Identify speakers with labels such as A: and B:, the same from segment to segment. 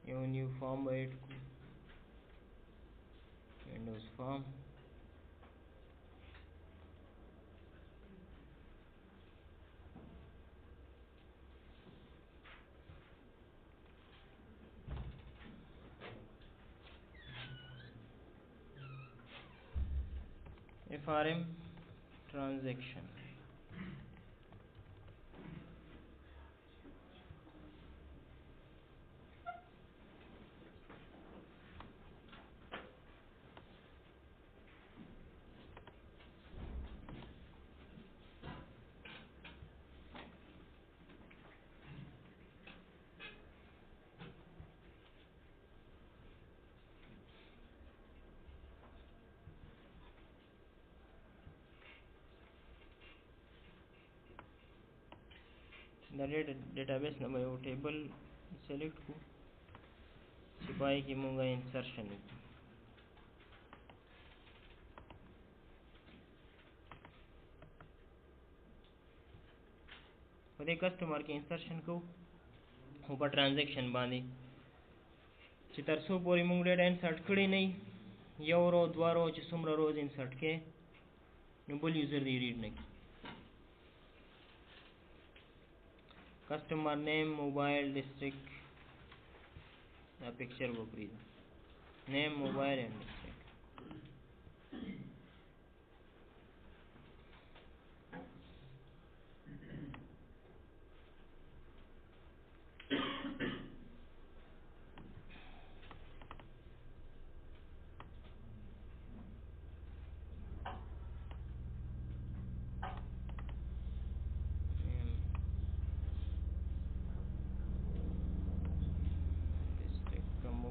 A: यो new form add windows form FRM transaction database number वो table select को सिपाही की मूंगा इंसर्शन पदे कस्टमर के इंसर्शन को ऊपर ट्रांजेक्शन बांधी तरसो पूरी मूंग डेटा इंसर्ट करी नहीं यो रो द्वारो सुमरा रोज इंसर्ट के नुबल यूजर दी रीड नहीं customer name mobile district picture वो read name mobile and district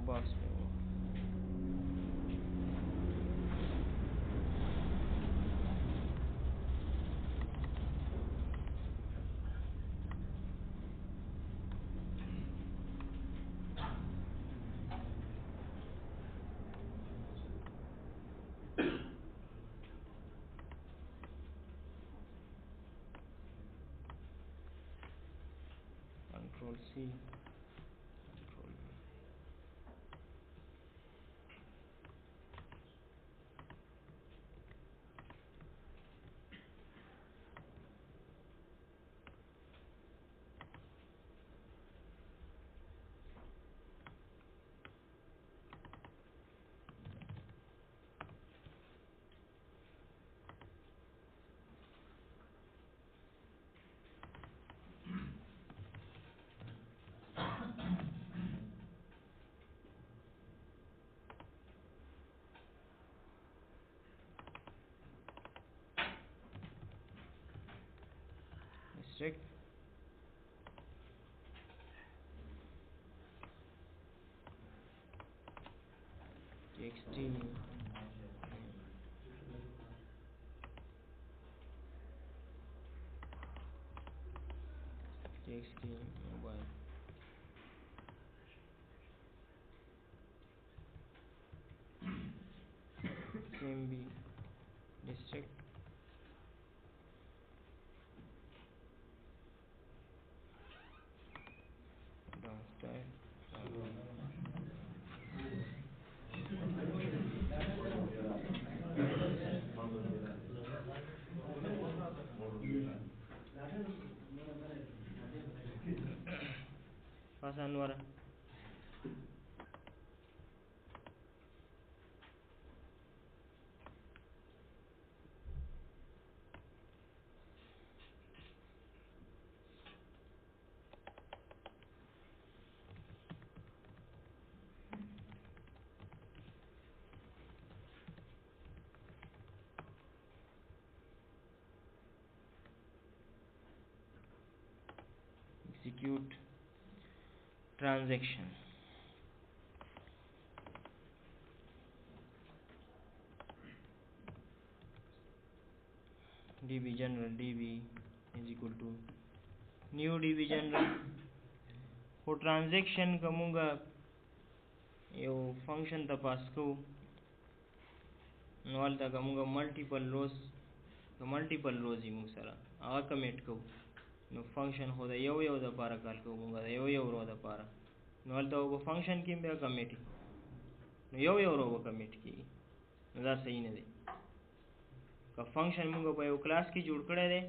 A: box में वो कंट्रोल सी डिस्ट्रिक्ट टेक्सटी टेक्सटी mobile CMB district down style पासान वाला execute transaction db general db is equal to new db general वो ट्रांजैक्शन कमूंगा यो फंक्शन तपास को نو هلته که موږ ملټیپل روز یې موږ سره هغه کمیټ کوو نو فنکشن خو د یو دپاره کال کوو موږ د یو رو دپاره نو هلته به فنکشن کې بیا کمیټ نو یو رو به کمیټ کېږي نو دا صحیح نه دی که فنکشن موږ په یو کلاس کې جوړ کړی دی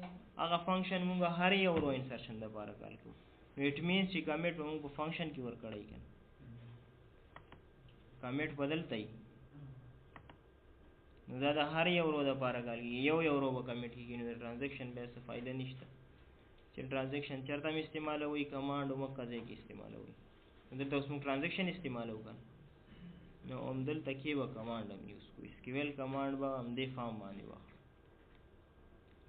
A: هغه فنکشن موږ هر یو رو انسرشن دپاره کال کوو نو اټ مینس چې کمیټ به موږ په فنکشن کې ورکړی که نه کمیټ به دلته وي نو دا د هر یو رو دپاره کال کېږي یو رو به کمیټ کېږي نو د ټرانزیکشن بیا څه فایده نشته چې ټرانزیکشن چېرته هم استعمالوئ کمانډ مکه ځای کې استعمالوئ نو دلته اوس موږ ټرانزیکشن استعمالوو که نو همدلته کې به کمانډ هم یوز کړو اسکیول کمانډ به همدې فارم باندې واخلو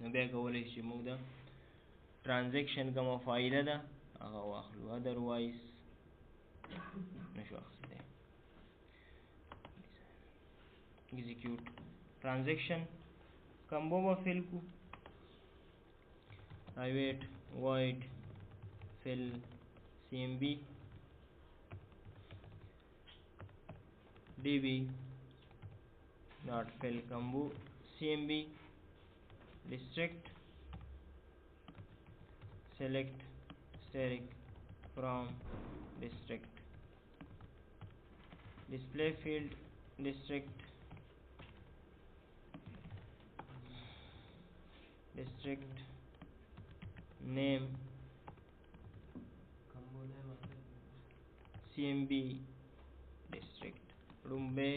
A: نو بیا کولی چې موږ د ټرانزیکشن کومه فایده ده هغه واخلو ادروایز نشو اخیستی execute transaction combo به فیل کو private void fill cmb db dot fill combo cmb district select static from district display field district name cmb district rumbe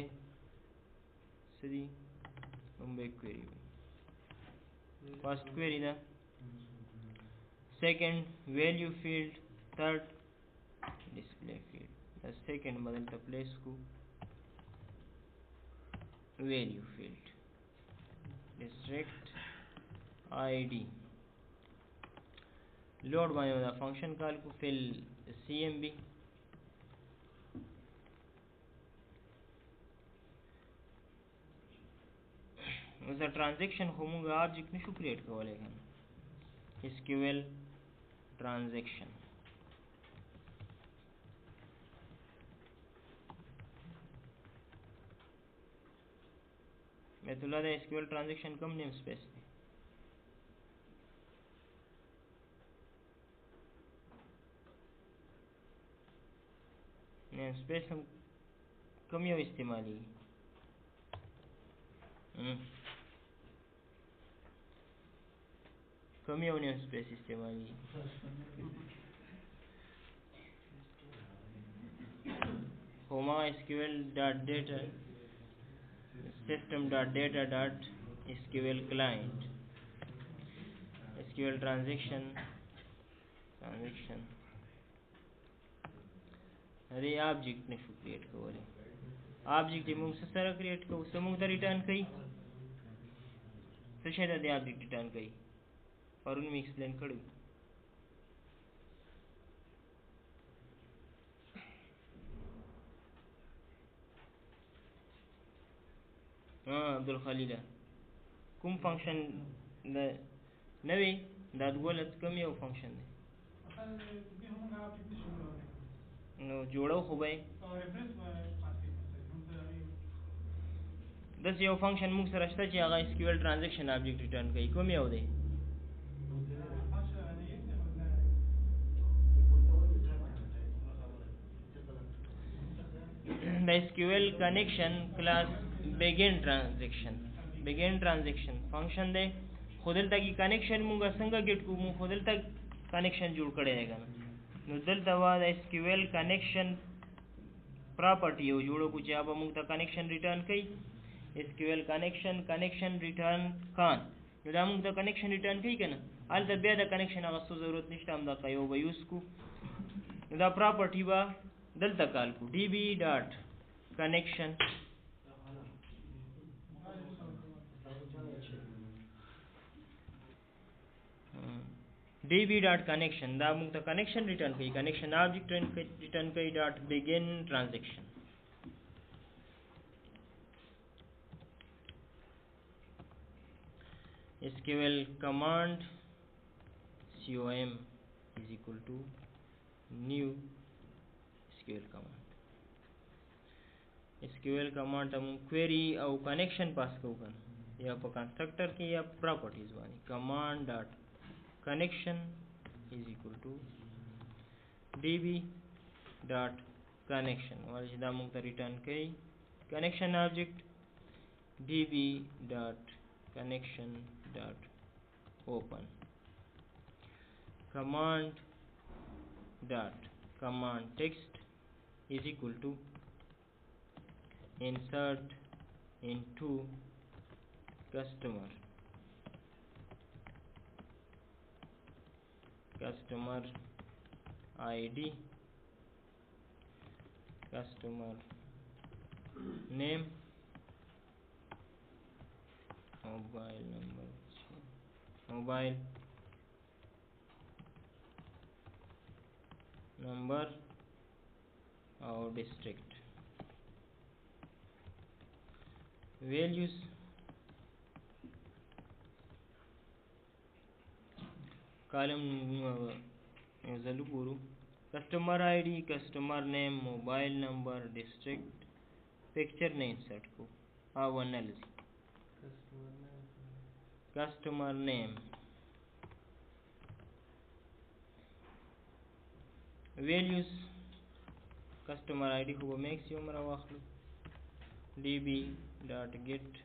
A: query first query da second value field third display field the second badalta place ko value field district id load باندې دا فنکشن کال کو fill cmb اوس دا ټرانزیکشن خو موږ آبجیکټ نشو کریټ کولی که SQL transaction بیت الله دا SQL transaction کم نیم سپیس دی نیم سپیس هم کم یو استعمالی کم یو نیم سپیس استعمالی هما SQL.data system.data.SQL client SQL transaction ارے آبجیکٹ نشو کریٹ کولی آبجیکٹ موږ سره کریٹ کوو څه موږ ته ریټرن کوي څه شی ته د آبجیکټ ریټرن کوي پرون مې ایکسپلین کړی عبدالخلیله کوم فنکشن نوی دا دولت کم یو فنکشن دی نو جوړو خو به داسې یو فنکشن موږ سره شته چې هغه SQL transaction object ریټرن کوي کوم یو دی د SQL connection class begin transaction فنکشن دی خو دلته کې کنیکشن موږ څنګه ګیټ کوو موږ خو دلته کنیکشن جوړ کړی دی که نه نو دلته به د SQL connection property یو جوړو کو چې هغه موږ ته کنیکشن ریټرن کوي SQL connection return کان نو دا موږ ته کنیکشن ریټرن کوي که نه هلته بیا د کنیکشن اغوستو ضرورت نشته همدغه یو به یوز کو نو دا پراپرټي به دلته کال کو db ډاټ کنیکشن db.connection دا موږ ته کنیکشن ریټرن کوي کنیکشن آبجیکټ ریټرن کوي ډاټ begin transaction SQL command com is equal to new SQL command SQL command हम query और connection pass को कर या पर constructor की या properties वाली command dot connection is equal to db dot connection वाली दा मुक्त रिटर्न कई connection object db dot connection dot open command dot command text is equal to insert into customer ID customer name mobile number और district values column zalu guru customer ID customer name mobile number district picture ne insert ko one customer name values customer ID को maximum रवाखलो db dot get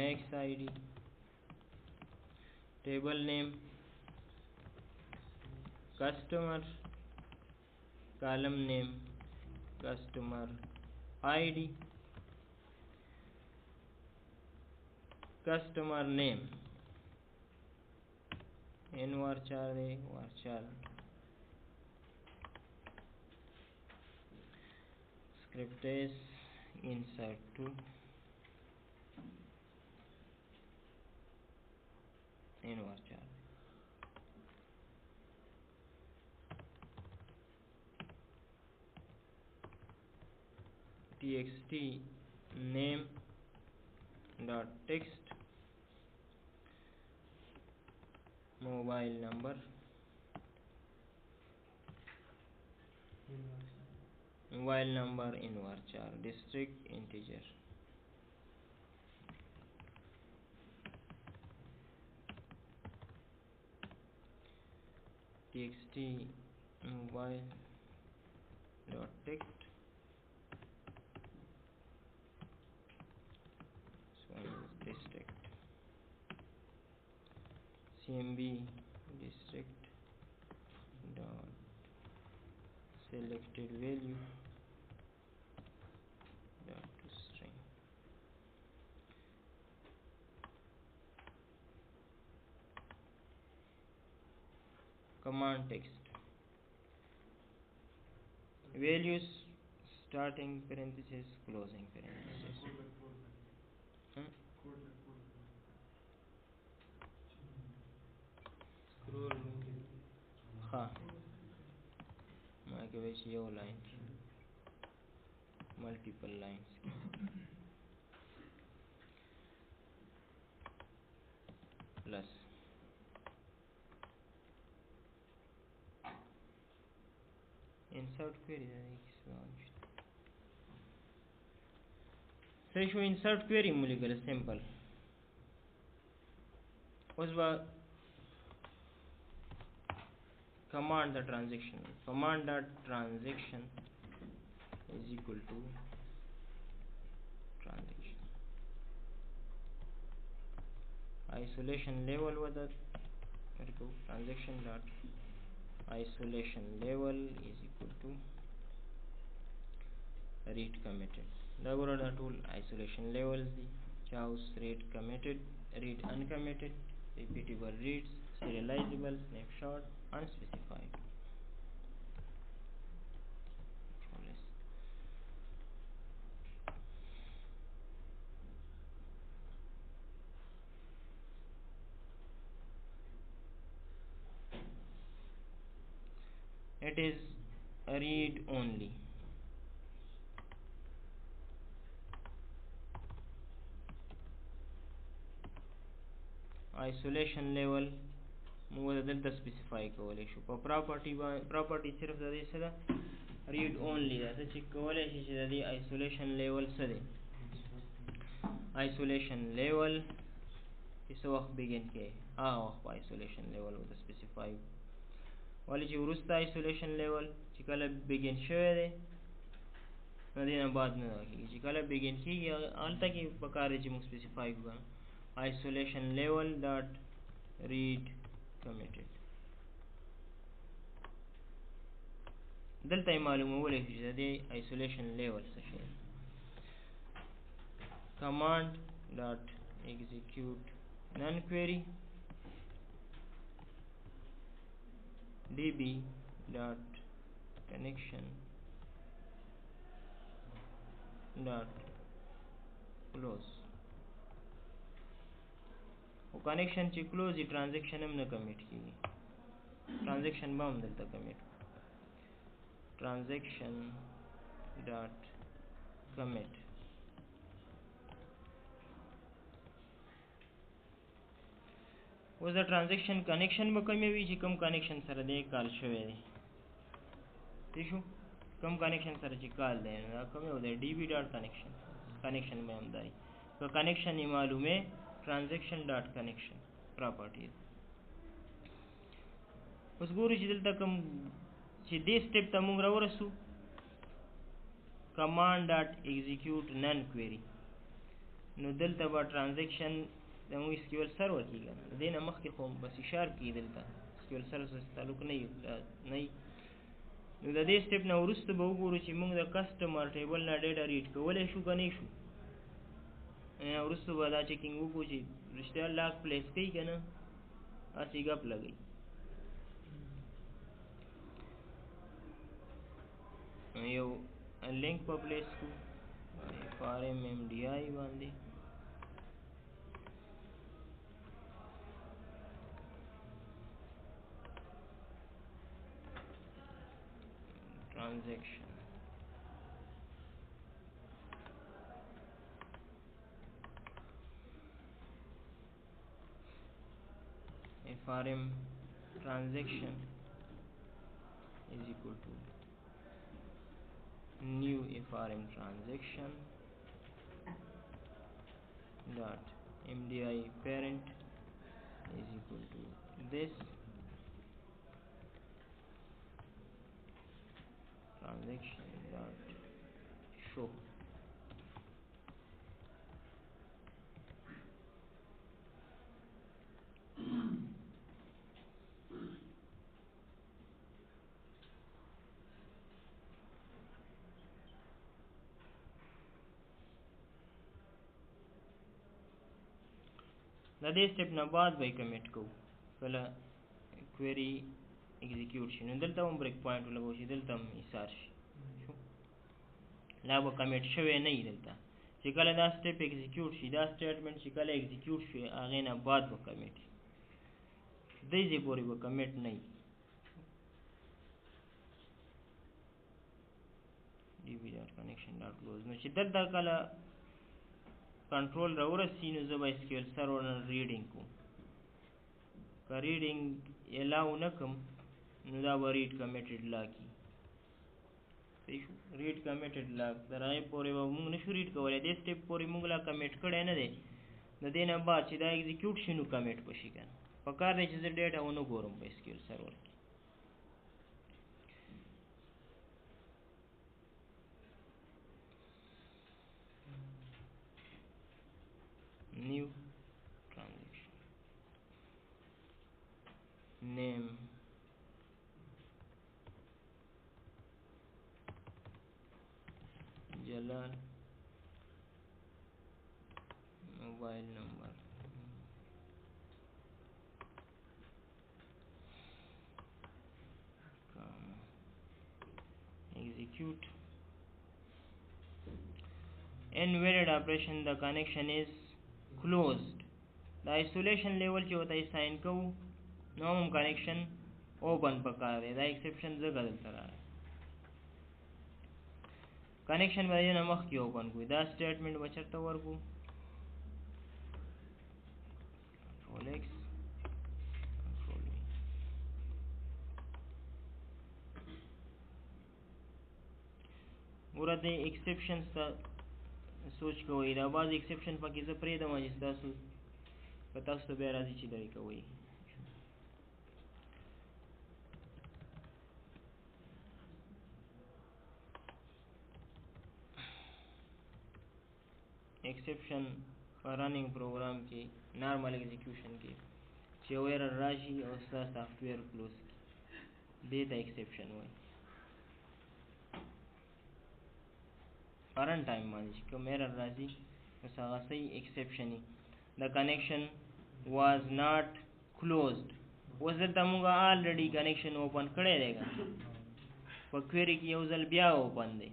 A: max ID table name customer column name customer ID customer name n varchar de varchar script is insert to n varchar txt name dot text mobile number in varchar district integer txt mobile dot text so district cmb district dot selected value dot to string command text values starting parenthesis closing parenthesis scroll हाँ माके वैसे ये line multiple lines plus insert query so show insert query मुझे simple उस बाद command the transaction is equal to transaction isolation level with the transaction dot isolation level is equal to read committed the tool isolation levels the choose read committed read uncommitted repeatable reads serializable snapshot unspecified it is a read only isolation level مو دلته specify کولای شو په property صرف د دې سره read only دا چې کولای شي چې د دې isolation level څه دی isolation level چې څه وخت begin کې هغه وخت په isolation level ورته specify ولې چې وروسته isolation level چې کله begin شوی دی نو دې نه بعد نه کېږي چې کله begin کېږي هلته کې پکار دی چې موږ specify کړو isolation level dot read committed دلته معلومولی شي چې د isolation level څه شی command dot execute non query db dot connection dot close او connection چې close دی transaction هم نه commit کیږي transaction به هم دلته commit transaction dot commit اوس د transaction connection به کومې وي چې کوم connection سره دی کال شوی دی ٹھیک شو کوم connection سره چې کال دی نو دا کومې و دی db dot connection به هم دی که connection یې معلومه transaction dot connection property اوس ګورو چې دلته کوم چې دې سټپ ته موږ راورسو command dot execute non query نو دلته به transaction د موږ SQL سرور کېږي د دې نه مخکې خو بس شارپ کې دلته SQL سرور سره تعلق نه نو د دې سټپ نه وروسته به وګورو چې موږ د کسټمر ټیبل نه ډیټا ریډ کولی شو که نه شو وروسته به دا چیکینګ وکړو چې رښتیا لاک پلیس کوي که نه هسې ګپ لګوي یو لینک په پلیس کړو FRM MDI باندې transaction FRM transaction is equal to new FRM transaction dot MDI parent is equal to this transaction dot show د دې سټپ نه بعد به کمیټ کوو کله query execute شي نو دلته هم بریک پوینټ ولګو چې دلته هم ایثار شي لا به کمیټ شوی نه وي دلته چې کله دا سټپ execute شي دا سټیټمنټ چې کله execute شي هغې نه بعد به کمیټ دې ځای پورې به کمیټ نه وي db.connection.close نو چې دلته کله کنټرول راورسي نو زه به SQL سرور نه ریډینګ کوم که ریډینګ الاو نه کړم نو دا به ریډ کمیټډ لا کي صحیح شو ریډ کمیټډ لا تر هغې پورې به موږ نشو ریډ کولی دې سټپ پورې موږ لا کمیټ کړی نه دی د دې نه بعد چې دا ایګزیکیوټ شي نو کمیټ به شي که نه پکار دی چې زه ډیټا ونه ګورم په SQL سرور کې new transaction name Jalal mobile number execute invalid operation the connection is closed the isolation level چې وته assign کوو نو هم connection open پکار دی دا exception ځکه دلته راغی connection به یې نه مخکې open کوي دا statement به چېرته ورکړو control X control V ورته ایکسپشنز ته سوچ کوئ دا بعض ایکسپشن پکې زه پرېږدم چې ستاسو که تاسو ته بیا راځي چې لرې کوئ exception running programme کې نارمل ایگزیکیوشن کې چې یو ایرر راشي او ستاسو سافټویر کلوز دې ته ایکسپشن وایي رن ټایم باندې چې کوم ایرر راځي نو هغه صحیح ایکسپشن وي the connection was not closed اوس دلته موږ already connection open کړی دی په query کې یو ځل بیا open دی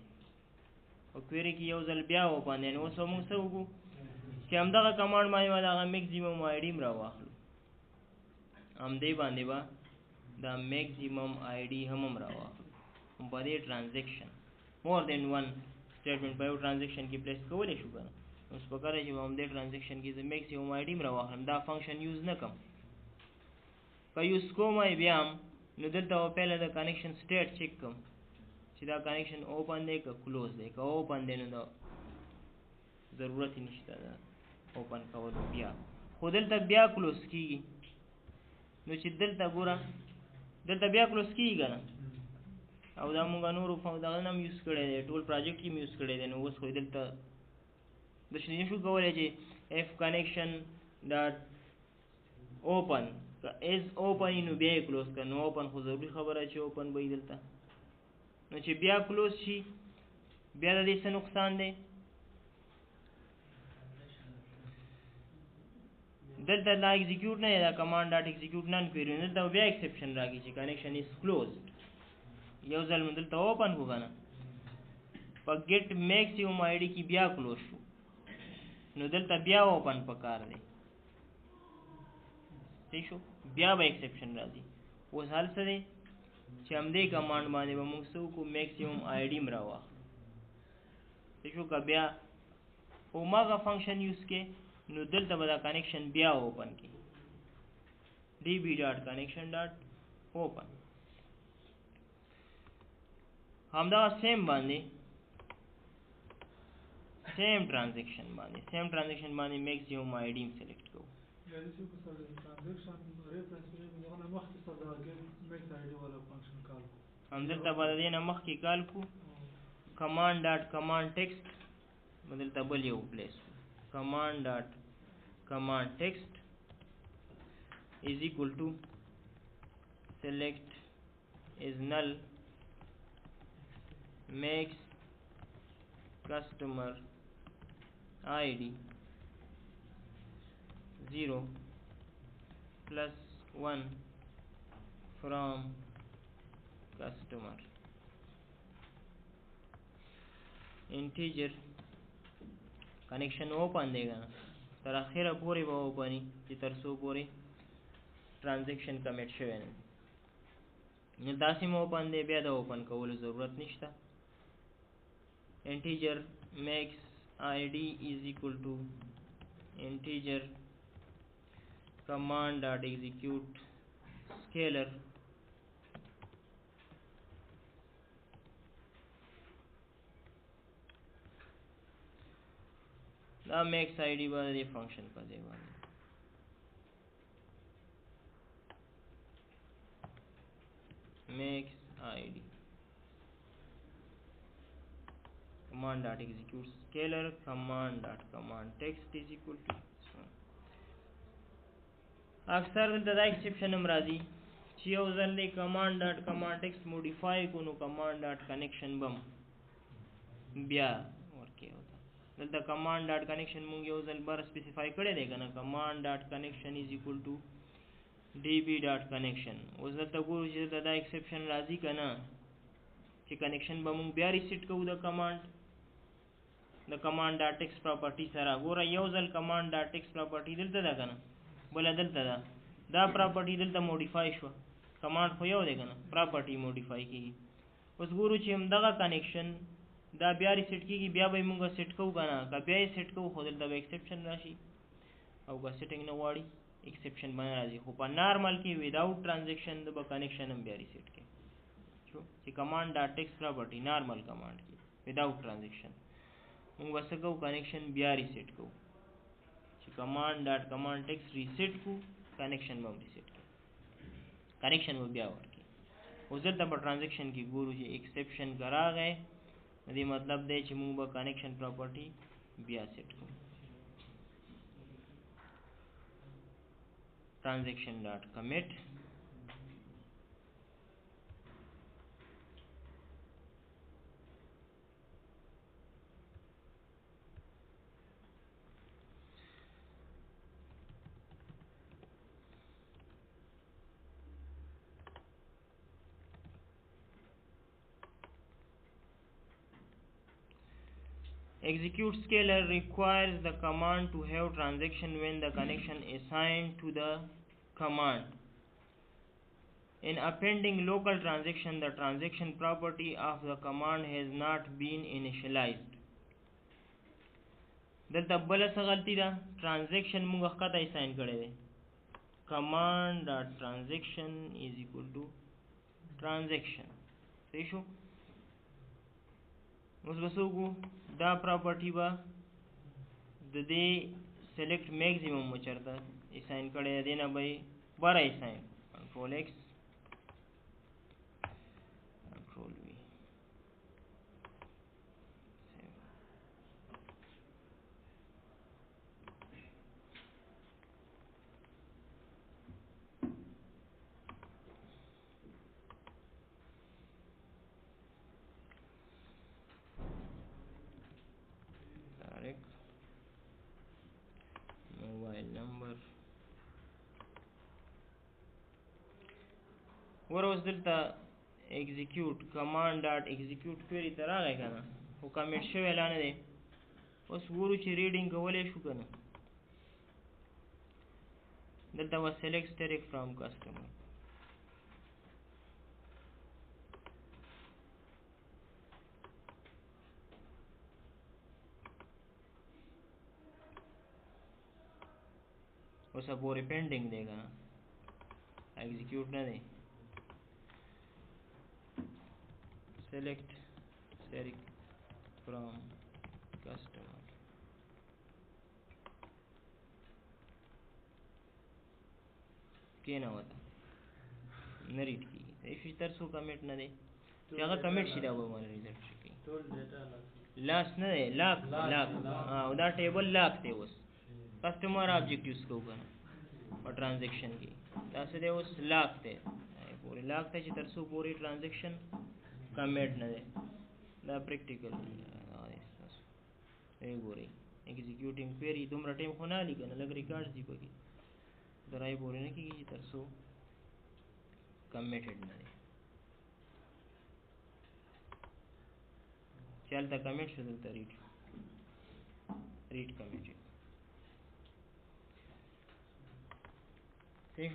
A: او query کې یو ځل بیا open دی نو اوس موږ څه وکړو چې همدغه کمانډ باندې به دغه maximum ID م راواخلو همدې باندې به دا maximum ID هم راواخلو په دې transaction more than one statement په یو transaction کې place کولی شو که نه اوس پکار دی چې په همدې transaction کې زه maximum ID م راواخلم دا function use نه کړم که یوز کوم بیا هم نو دلته به پهله د connection state چک کړم چې دا connection open دی که close دی که open دی نو دا ضرورت یې نشته ده open کولو بیا خو دلته بیا close کېږي نو چې دلته ګوره دلته بیا close کېږي که نه او دا مونږ نورو دغه نه هم یوز کړی دی ټول پروجیکټ کې م یوز کړی دی نو اوس خو دلته داسې نشو کولی چې if connection dot open که is open نو بیا یې کلوز کړه نو open خو ضروري خبره چې open به وي دلته نو چې بیا کلوز شي بیا د دې څه نقصان دی دلته دا ایگزیکیوټ نه دی دا کمانډ ډاټ ایگزیکیوټ نن کوي نو دلته بیا ایکسپشن راکړي چې connection is closed یو ځل مو دلته open کړو که نه په get maximum ID کې بیا کلوز شو نو دلته بیا open پکار دی صحیح شو بیا به ایکسپشن راځي اوس حل څه دی چې همدې کمانډ باندې به موږ څه وکړو maximum ID م راواخلو صحیح شو که بیا هماغه فنکشن یوز کې نو دلته به دا کنیکشن بیا اوپن کی db.connection.open همدا سیم باندې سیم ټرانزیکشن باندې میکسیمم آی ډی سلیکټ کوو
B: یعنی چې په سره ټرانزیکشن ریفرنس کې موږ نه مخکې سره دا میکس آی ډی والا فنکشن کال
A: هم دلته به دې نه مخکې کال کو command text بدلته بل یو پلیس command text is equal to select is null makes customer ID 0 plus 1 from customer integer connection open देगा तर आखिर पूरी वो ओपनी कि तरसो पूरी transaction commit शवे ने दासिम ओपन दे बेद ओपन कवल जरूरत निश्ता integer makes id is equal to integer command dot execute scalar the makes id by the function पर देगा makes id command dot execute scalar command text is equal to अक्सर दलता एक्सेप्शन हम राजी चियो जल्ले command text modify को no command dot connection बम बिया और क्या होता दलता command dot connection मुंग यो जल बार specify करे देगा ना command dot connection is equal to db dot connection उस दलता को जो दलता एक्सेप्शन राजी करना कि connection बम बिया reset को उधर command dot text property सारा गोरा यो जल command dot text property दलता दा करना बोला दलता दा प्रॉपर्टी दलता मॉडिफाई शो कमांड खो यो देगा ना प्रॉपर्टी मॉडिफाई की उस गुरु ची हम दगा कनेक्शन दा बिया रिसेट की बिया भाई मुंगा सेट को गाना का बिया सेट को हो दलता एक्सेप्शन राशि और का सेटिंग न वाड़ी एक्सेप्शन बना राजी हो पर नॉर्मल की विदाउट ट्रांजैक्शन द कनेक्शन हम बिया रिसेट के जो ची command dot text property normal command की without transaction موږ وسه کو کنیکشن بیا ریسیټ کو چې کمانډ ډاټ کمانډ ټیکس ریسیټ کو کنیکشن به ریسیټ کو کنیکشن به بیا ورکی اوس دلته په ټرانزیکشن کې ګورو چې ایکسپشن راغی دې مطلب دی چې موږ به کنیکشن پراپرټي بیا سیټ کو transaction dot commit execute scalar requires the command to have transaction when the connection assigned to the command. In appending local transaction, the transaction property of the command has not been initialized. دلته بل څه غلطی ده transaction موږ خطا assign کړی دی command.transaction is equal to transaction صحیح شو اوس بسوګو دا پراپرټي با د دې select maximum چرته assign کړی دی نه به بار assign control x control v mobile number ورس دلته execute command dot execute query ته راغی کنه خو کمیټ شوی اعلان دی اوس ګورو چې ریډینګ کولای شو کنه دلته و select static from customer اوس پورې پینډینګ دی کنه execute نه دی select static from customer کې نه وته نریټ کی ایفی تر څو کمیټ نه دی چې هغه کمیټ شي دا به مال ریزلټ شي ټول ډیټا لاس نه دی لاک او دا ټیبل لاک دی اوس کسٹمر آبجیکٹ یوز کو کنه او ټرانزیکشن کې دا څه دی اوس لاک دی پورې لاک ته چې تر څو پورې ټرانزیکشن کمیټ نه دی دا پریکټیکل ای ګوري ایگزیکیوټینګ کوئری دومره ټیم خو نه لیکنه لګ ریکارډز دی پکې درای پورې نه کیږي تر څو کمیټډ نه دی چلته کمیټ شو دلته ریډ کمیټډ صحیح